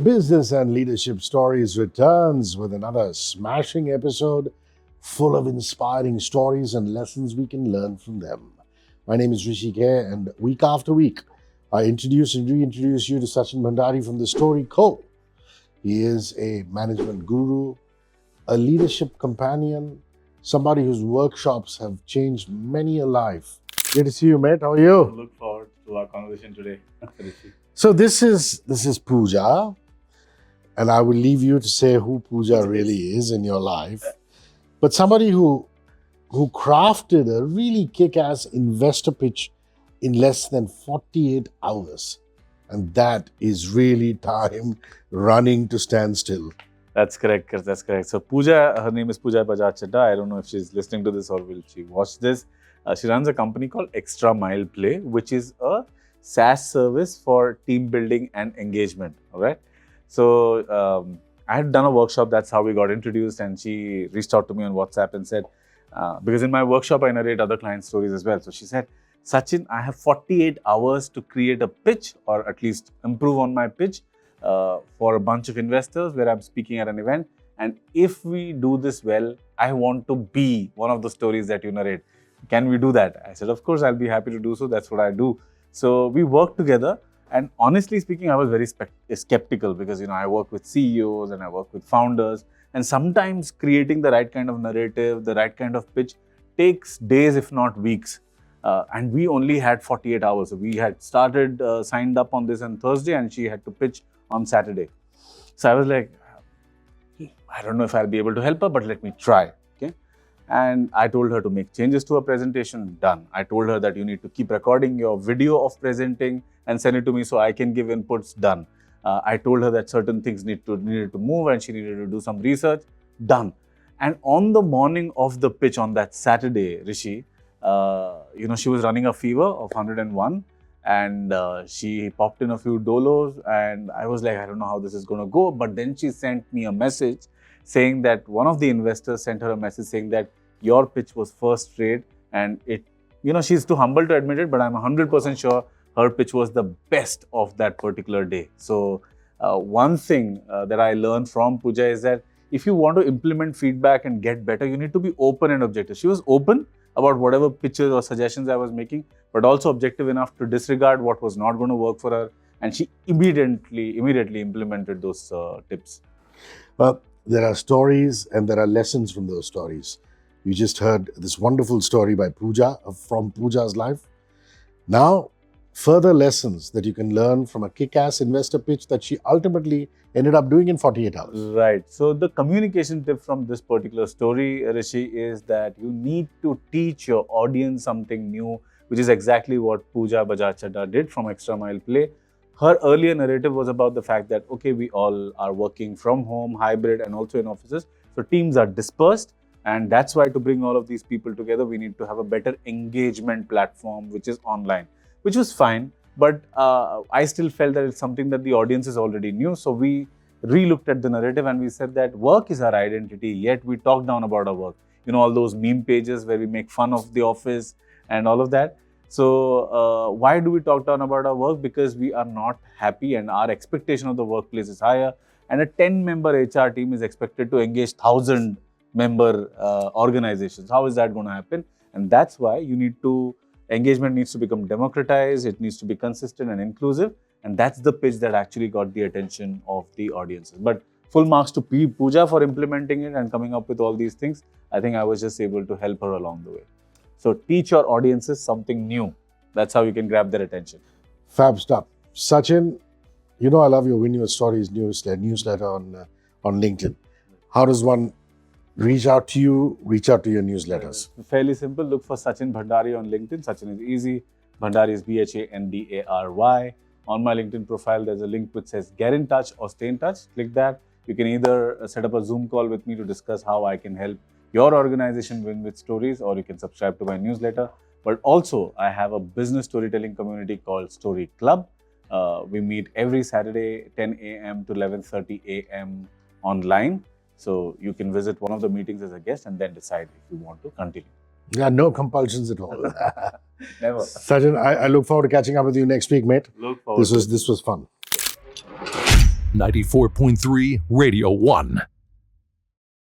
Business and Leadership Stories returns with another smashing episode full of inspiring stories and lessons we can learn from them. My name is Hrishi K, and week after week, I introduce and reintroduce you to Sachin Bhandari from the Story Co. He is a management guru, a leadership companion, somebody whose workshops have changed many a life. Good to see you, mate. How are you? I look forward to our conversation today, Hrishi. So this is Pooja, and I will leave you to say who Pooja really is in your life. But somebody who crafted a really kick-ass investor pitch in less than 48 hours. And that is really time running to stand still. That's correct. That's correct. So Pooja, her name is Pooja Bajaj Chadda. I don't know if she's listening to this or will she watch this. She runs a company called Extra Mile Play, which is a SaaS service for team building and engagement. All right. So I had done a workshop. That's how we got introduced. And she reached out to me on WhatsApp and said, because in my workshop, I narrate other client stories as well. So she said, Sachin, I have 48 hours to create a pitch or at least improve on my pitch for a bunch of investors where I'm speaking at an event. And if we do this well, I want to be one of the stories that you narrate. Can we do that? I said, of course, I'll be happy to do so. That's what I do. So we worked together. And honestly speaking, I was very skeptical because, I work with CEOs and I work with founders. And sometimes creating the right kind of narrative, the right kind of pitch takes days, if not weeks. And we only had 48 hours. So we had started, signed up on this on Thursday, and she had to pitch on Saturday. So I was like, I don't know if I'll be able to help her, but let me try. Okay. And I told her to make changes to her presentation. Done. I told her that you need to keep recording your video of presenting and send it to me so I can give inputs. Done. I told her that certain things needed to move and she needed to do some research. Done. And on the morning of the pitch on that Saturday, Hrishi, she was running a fever of 101 and she popped in a few dolos and I was like, I don't know how this is going to go. But then she sent me a message saying that one of the investors sent her a message saying that your pitch was first rate and she's too humble to admit it, but I'm 100% sure her pitch was the best of that particular day. So one thing that I learned from Pooja is that if you want to implement feedback and get better, you need to be open and objective. She was open about whatever pitches or suggestions I was making, but also objective enough to disregard what was not going to work for her. And she immediately implemented those tips. Well, there are stories and there are lessons from those stories. You just heard this wonderful story by Pooja, from Pooja's life. Now, further lessons that you can learn from a kick-ass investor pitch that she ultimately ended up doing in 48 hours. Right. So the communication tip from this particular story, Hrishi, is that you need to teach your audience something new, which is exactly what Pooja Bajaj Chadda did from Extra Mile Play. Her earlier narrative was about the fact that, okay, we all are working from home, hybrid, and also in offices. So teams are dispersed. And that's why to bring all of these people together, we need to have a better engagement platform, which is online, which was fine. But I still felt that it's something that the audiences already knew. So we re-looked at the narrative and we said that work is our identity, yet we talk down about our work. All those meme pages where we make fun of the office and all of that. So why do we talk down about our work? Because we are not happy and our expectation of the workplace is higher. And a 10-member HR team is expected to engage 1,000-member organizations. How is that going to happen? And that's why engagement needs to become democratized, it needs to be consistent and inclusive, and that's the pitch that actually got the attention of the audiences. But full marks to Pooja for implementing it and coming up with all these things. I think I was just able to help her along the way. So teach your audiences something new. That's how you can grab their attention. Fab stuff. Sachin, I love your Win Your Stories newsletter on LinkedIn. How does one reach out to your newsletters? Fairly simple. Look for Sachin Bhandari on LinkedIn. Sachin is easy. Bhandari is Bhandary. On my LinkedIn profile, there's a link which says get in touch or stay in touch. Click that. You can either set up a Zoom call with me to discuss how I can help your organization win with stories, or you can subscribe to my newsletter. But also, I have a business storytelling community called Story Club. We meet every Saturday, 10 a.m. to 11:30 a.m. online. So you can visit one of the meetings as a guest and then decide if you want to continue. Yeah, no compulsions at all. Never. Sachin, I look forward to catching up with you next week, mate. Look forward. This was fun. 94.3 Radio 1.